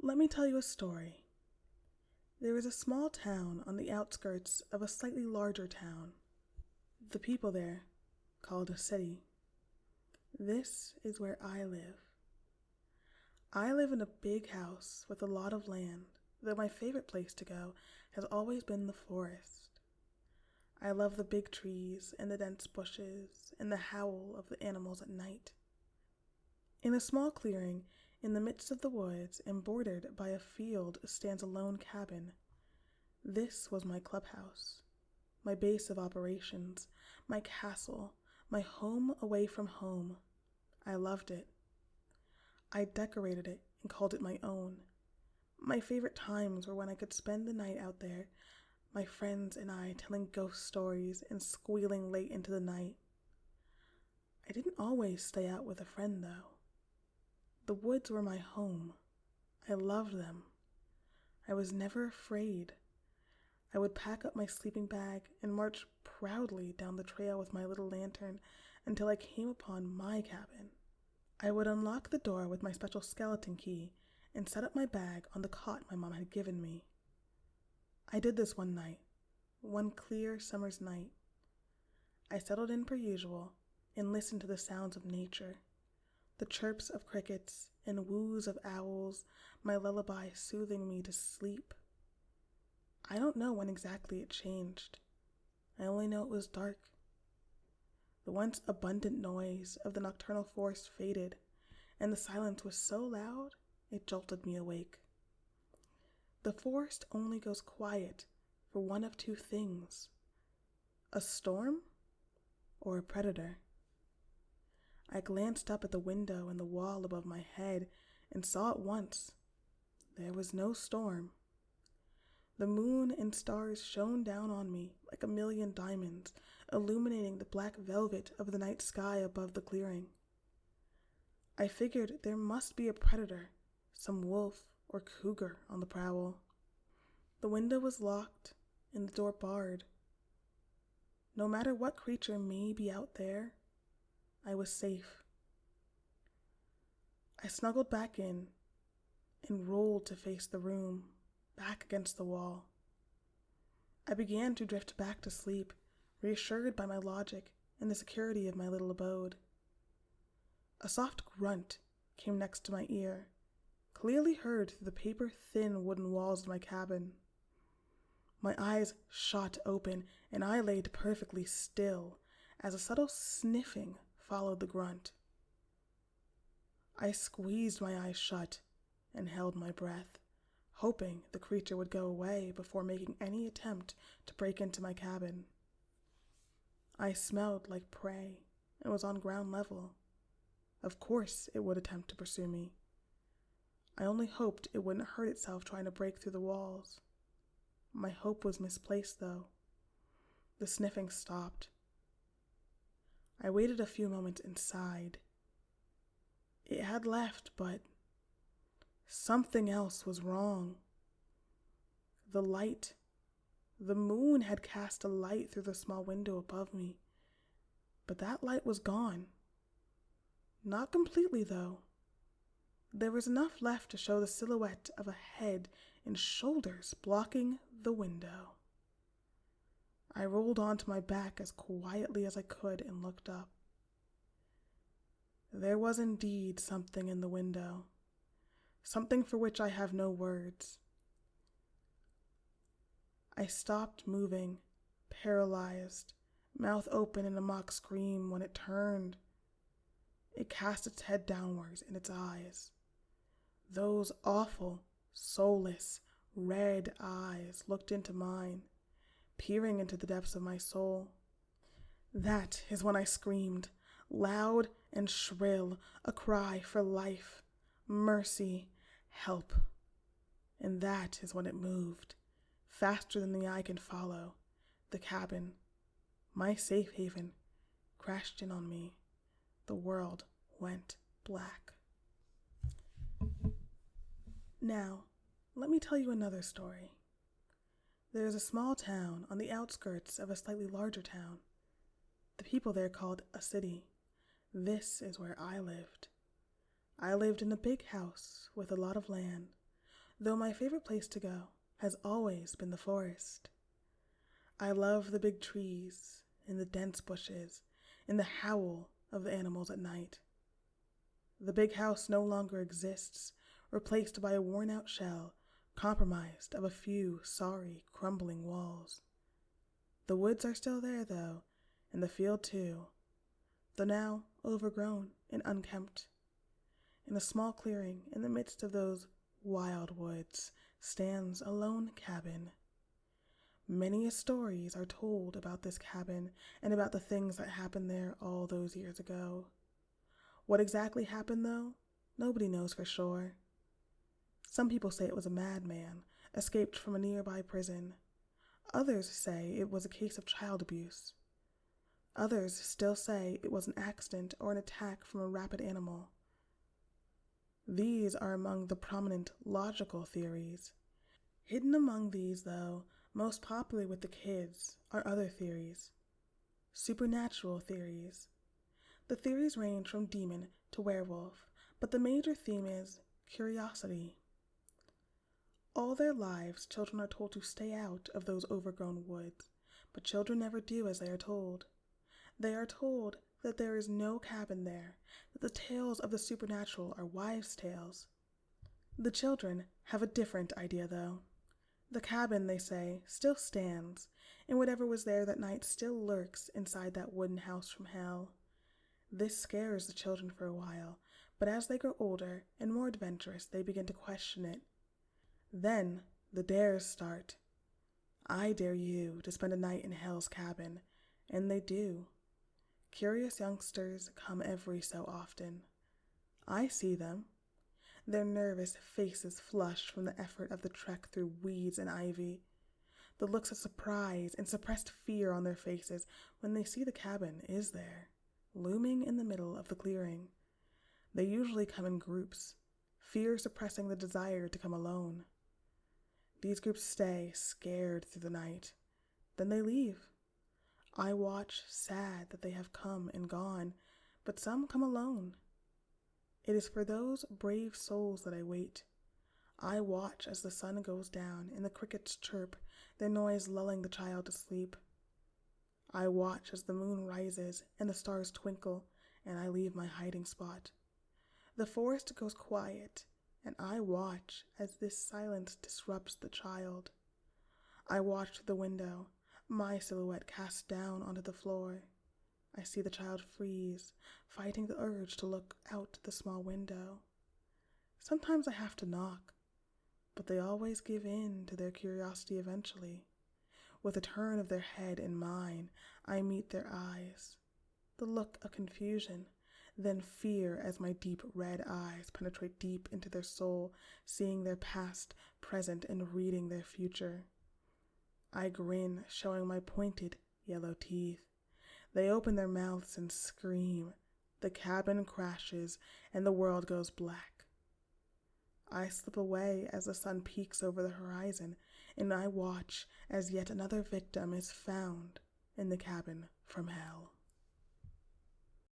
Let me tell you a story. There is a small town on the outskirts of a slightly larger town. The people there call it a city. This is where I live. I live in a big house with a lot of land, though my favorite place to go has always been the forest. I love the big trees and the dense bushes and the howl of the animals at night. In a small clearing in the midst of the woods and bordered by a field stands a lone cabin. This was my clubhouse, my base of operations, my castle, my home away from home. I loved it. I decorated it and called it my own. My favorite times were when I could spend the night out there, my friends and I telling ghost stories and squealing late into the night. I didn't always stay out with a friend, though. The woods were my home. I loved them. I was never afraid. I would pack up my sleeping bag and march proudly down the trail with my little lantern until I came upon my cabin. I would unlock the door with my special skeleton key and set up my bag on the cot my mom had given me. I did this one night, one clear summer's night. I settled in per usual and listened to the sounds of nature, the chirps of crickets and woos of owls, my lullaby soothing me to sleep. I don't know when exactly it changed. I only know it was dark. The once abundant noise of the nocturnal forest faded, and the silence was so loud it jolted me awake. The forest only goes quiet for one of two things: a storm or a predator. I glanced up at the window in the wall above my head and saw at once there was no storm. The moon and stars shone down on me like a million diamonds, illuminating the black velvet of the night sky above the clearing. I figured there must be a predator, some wolf or cougar on the prowl. The window was locked and the door barred. No matter what creature may be out there, I was safe. I snuggled back in and rolled to face the room, back against the wall. I began to drift back to sleep, reassured by my logic and the security of my little abode. A soft grunt came next to my ear, clearly heard through the paper-thin wooden walls of my cabin. My eyes shot open, and I laid perfectly still as a subtle sniffing followed the grunt. I squeezed my eyes shut and held my breath, hoping the creature would go away before making any attempt to break into my cabin. I smelled like prey and was on ground level. Of course it would attempt to pursue me. I only hoped it wouldn't hurt itself trying to break through the walls. My hope was misplaced, though. The sniffing stopped. I waited a few moments and sighed. It had left, but something else was wrong. The light. The moon had cast a light through the small window above me, but that light was gone. Not completely, though. There was enough left to show the silhouette of a head and shoulders blocking the window. I rolled onto my back as quietly as I could and looked up. There was indeed something in the window, something for which I have no words. I stopped moving, paralyzed, mouth open in a mock scream when it turned. It cast its head downwards and its eyes. Those awful, soulless, red eyes looked into mine, peering into the depths of my soul. That is when I screamed, loud and shrill, a cry for life, mercy, help. And that is when it moved, faster than the eye can follow. The cabin, my safe haven, crashed in on me. The world went black. Now, let me tell you another story. There is a small town on the outskirts of a slightly larger town. The people there called a city. This is where I lived. I lived in a big house with a lot of land, though my favorite place to go has always been the forest. I love the big trees and the dense bushes and the howl of the animals at night. The big house no longer exists, replaced by a worn-out shell compromised of a few sorry, crumbling walls. The woods are still there, though, and the field too, though now overgrown and unkempt. In a small clearing in the midst of those wild woods stands a lone cabin. Many stories are told about this cabin and about the things that happened there all those years ago. What exactly happened, though, nobody knows for sure. Some people say it was a madman escaped from a nearby prison. Others say it was a case of child abuse. Others still say it was an accident or an attack from a rabid animal. These are among the prominent logical theories. Hidden among these, though, most popular with the kids, are other theories. Supernatural theories. The theories range from demon to werewolf, but the major theme is curiosity. All their lives, children are told to stay out of those overgrown woods, but children never do as they are told. They are told that there is no cabin there, that the tales of the supernatural are wives' tales. The children have a different idea, though. The cabin, they say, still stands, and whatever was there that night still lurks inside that wooden house from hell. This scares the children for a while, but as they grow older and more adventurous, they begin to question it. Then the dares start. I dare you to spend a night in Hell's cabin, and they do. Curious youngsters come every so often. I see them. Their nervous faces flush from the effort of the trek through weeds and ivy. The looks of surprise and suppressed fear on their faces when they see the cabin is there, looming in the middle of the clearing. They usually come in groups, fear suppressing the desire to come alone. These groups stay scared through the night. Then they leave. I watch, sad that they have come and gone, but some come alone. It is for those brave souls that I wait. I watch as the sun goes down and the crickets chirp, their noise lulling the child to sleep. I watch as the moon rises and the stars twinkle, and I leave my hiding spot. The forest goes quiet, and I watch as this silence disrupts the child. I watch through the window, my silhouette cast down onto the floor. I see the child freeze, fighting the urge to look out the small window. Sometimes I have to knock, but they always give in to their curiosity eventually. With a turn of their head in mine, I meet their eyes. The look of confusion, then fear as my deep red eyes penetrate deep into their soul, seeing their past, present, and reading their future. I grin, showing my pointed yellow teeth. They open their mouths and scream. The cabin crashes and the world goes black. I slip away as the sun peaks over the horizon, and I watch as yet another victim is found in the cabin from hell.